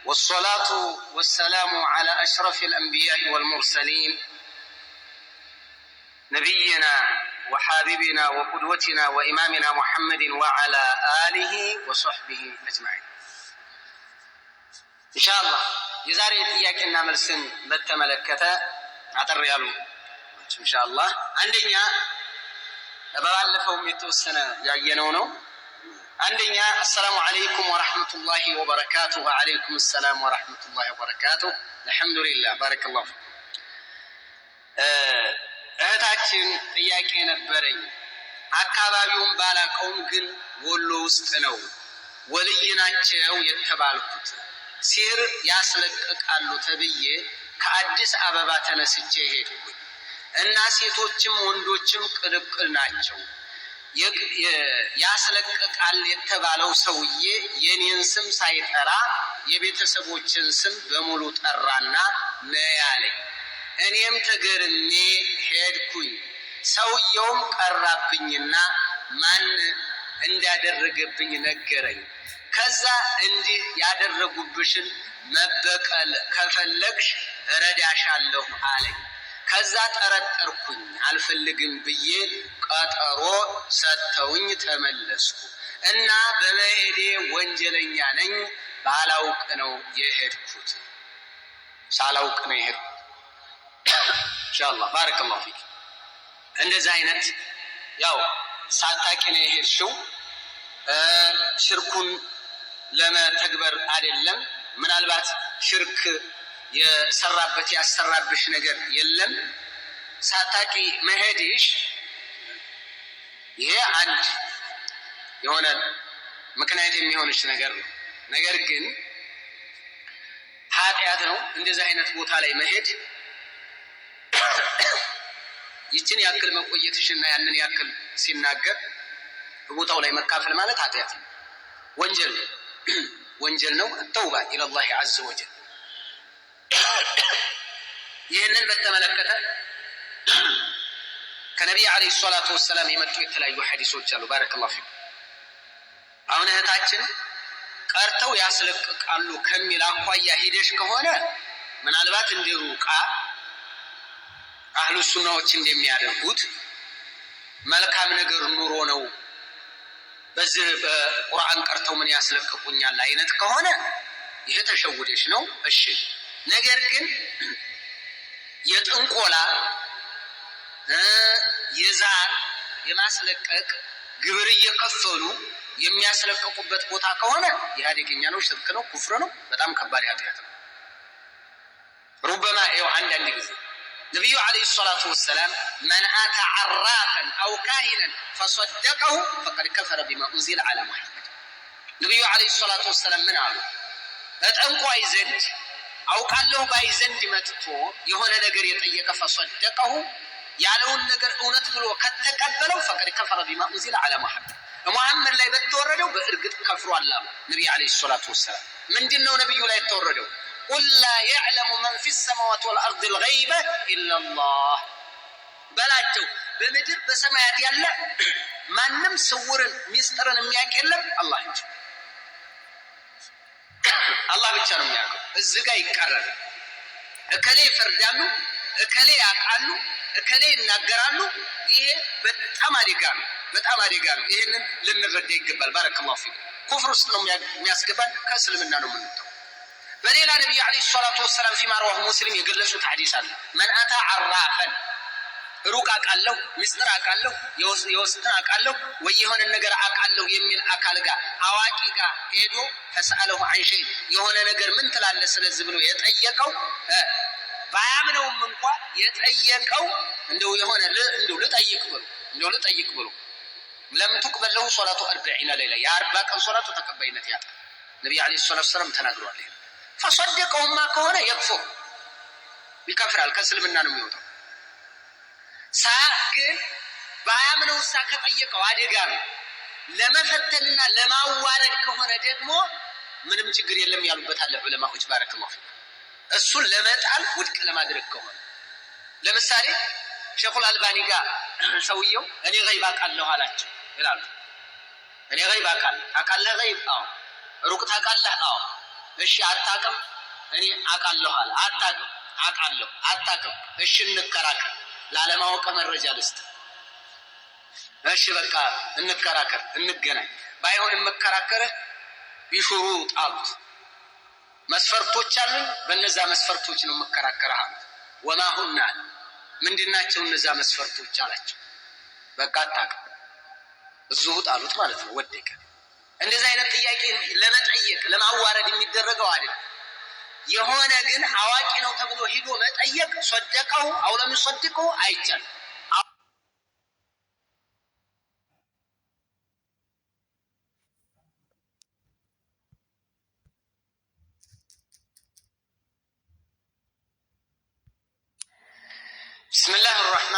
والصلاة والسلام على أشرف الأنبياء والمرسلين نبينا وحبيبنا وقدوتنا وإمامنا محمد وعلى آله وصحبه أجمعين. إن شاء الله يزاري ጥያቄና መልስን በተመለከተ አጠር ያሉ إن شاء الله አንደኛ ባለፈው የተወሰነ ያየነው ነው። አንደኛ السلام عليكم ورحمة الله وبركاته. وعليكم السلام ورحمة الله وبركاته. الحمد لله بارك الله فيكم. እህታችን ጥያቄ ነበረኝ። አካባቢውን ባላቀውም ግን ወሎ ውስጥ ነው ወልይ ናቸው የተባልኩት ሲር ያስለቅቃሉ ተብዬ ከአዲስ አበባ ተነስቼ ሄድኩኝ እና ሴቶችም ወንዶችም ቅልቅል ናቸው። ያስለቅቃል የተባለው ሰውዬ የኔን ስም ሳይጠራ የቤተሰቦችን ስም በሙሉ ጠራና ነያለኝ። እኔም ተገርሜ ሄድኩኝ። ሰውየውም ቀራብኝና ማን እንዳደረገብኝ ነገረኝ። ከዛ እንዲህ ያደረጉብሽን መበቀል ከፈለግሽ እረዳሻለሁ አለኝ። ከዛ ጠረጠርኩኝ። አልፈልግም ብዬ ቀጠሮ ሰጥተውኝ ተመለስኩ እና በመሄዴ ወንጀለኛ ነኝ። ባላውቅ ነው የሄድኩት። ሳላውቅ ነው የሄድኩት። ኢንሻአላህ ባረከላሁ ፊክ። እንደዚህ አይነት ያው ሳታቂ ነው የሄድሽው። ሽርኩን ለመተግበር አይደለም። ምናልባት ሽርክ የሰራበት ያሰራብሽ ነገር የለም። ሳታቂ መሄድሽ ይሄ አንድ የሆነ ምክንያት የሚሆንሽ ነገር ነው። ነገር ግን ኃጢአት ነው እንደዚህ አይነት ቦታ ላይ መሄድ። ይችን ያክል መቆየትሽና ያንን ያክል ሲናገር በቦታው ላይ መካፈል ማለት ኃጢአት ነው፣ ወንጀል ነው። ወንጀል ነው። ተውባ ኢላላህ ዐዘ ወጀል። ይህንን በተመለከተ ከነቢይ ዓለይሂ ሰላቱ ወሰላም የመጡ የተለያዩ ሐዲሶች አሉ። ባረከላሁ ፊኩም። አሁን እህታችን ቀርተው ያስለቅቃሉ ከሚል አኳያ ሂደሽ ከሆነ ምናልባት እንደ ሩቃ አህሉ ሱናዎች እንደሚያደርጉት መልካም ነገር ኑሮ ነው በዚህ በቁርአን ቀርተው ምን ያስለቅቁኛል አይነት ከሆነ ይሄ ተሸውደሽ ነው። እሺ ነገር ግን የጥንቆላ የዛር የማስለቀቅ ግብር እየከፈሉ የሚያስለቅቁበት ቦታ ከሆነ ያደገኛ ነው፣ ሽርክ ነው፣ ኩፍር ነው፣ በጣም ከባድ ኃጢአት ነው። ربما አንዳንድ ጊዜ ነብዩ አለይሂ ሰላቱ ወሰላም من اتى عرافا او كاهنا فصدقه فقد كفر بما انزل على محمد። ነብዩ አለይሂ ሰላቱ ወሰላም ምን አሉ? ጠንቋይ ዘንድ አውቃለሁ ባይ ዘንድ መጥቶ የሆነ ነገር የጠየቀ ፈሰደቀሁ ያለውን ነገር እውነት ብሎ ከተቀበለው فقد كفر بما انزل على محمد። ሙሐመድ ላይ በተወረደው በእርግጥ ከፍሯል አሉ ነብዩ አለይሂ ሰላቱ ወሰላም። ምንድነው ነብዩ ላይ የተወረደው? قل لا يعلم من في السماوات والارض الغيب الا الله በላቸው በምድር በሰማያት ያለ ማንም ስውርን ሚስጥርን የሚያውቅ የለም አላህ እንጂ። አላህ ብቻ ነው የሚያውቀው። እዚህ ጋር ይቀራል። እከሌ ይፈርዳሉ፣ እከሌ ያውቃሉ፣ እከሌ ይናገራሉ። ይሄ በጣም አደጋ ነው፣ በጣም አደጋ ነው። ይሄንን ልንረዳ ይገባል። ባረከላሁ ፊክ። ኩፍር ውስጥ ነው የሚያስገባን፣ ከእስልምና ነው የምንወጣው። በሌላ ነብዩ አለይሂ ሰላቱ ወሰላም ፊማ ረዋሁ ሙስሊም የገለጹት ሐዲስ አለ። من اتى عرافا ሩቅ አቃለሁ፣ ምስጢር አቃለሁ፣ የውስጥን አቃለሁ ወይ የሆነ ነገር አቃለሁ የሚል አካል ጋር አዋቂ ጋር ሄዶ ፈሰአለሁ عن شيء የሆነ ነገር ምን ትላለህ ስለዚህ ብሎ የጠየቀው ባያምነውም እንኳን የጠየቀው እንደው የሆነ እንደው ልጠይቅ ብሎ ለም تقبل له صلاه 40 ليله የ40 ቀን ሶላቱ ተቀባይነት ያጣል። ነብዩ አለይሂ ሰላቱ ወሰላም ተናግረዋል። ፈሰደቀውማ ከሆነ የክፍር ይከፍራል፣ ከእስልምና ነው የሚወጣው። ግን ባያምነው ከጠየቀው አደጋ ነው። ለመፈተንና ለማዋረድ ከሆነ ደግሞ ምንም ችግር የለም ያሉበት አለ ዑለማዎች። ባረከላሁ ፊክ። እሱን ለመጣል ውድቅ ለማድረግ ከሆነ ለምሳሌ ሼኹል አልባኒ ጋር ሰውየው እኔ ገይብ አውቃለሁ አላቸው ይላሉ። እኔ ገይብ አውቃለሁ። ታውቃለህ ገይብ? አዎ። ሩቅ ታውቃለህ? አዎ። እሺ አታውቅም፣ እኔ አውቃለሁ አለ። አታውቅም፣ አውቃለሁ፣ አታውቅም። እሺ እንከራከር፣ ላለማወቅ መረጃ ልስጥ። እሺ በቃ እንከራከር፣ እንገናኝ። ባይሆን የምከራከርህ ቢሹሩጥ አሉት። መስፈርቶች አሉኝ፣ በእነዛ መስፈርቶች ነው የምከራከርህ አሉት። ወማ ሁና ምንድናቸው እነዛ መስፈርቶች አላቸው። በቃ አታውቅም፣ እዚሁ ጣሉት ማለት ነው። ወደቀ። እንደዚህ አይነት ጥያቄ ለመጠየቅ ለማዋረድ የሚደረገው አይደለም። የሆነ ግን አዋቂ ነው ተብሎ ሂዶ መጠየቅ ሶደቀው አው ለም ይصدقው አይቻልም። بسم الله الرحمن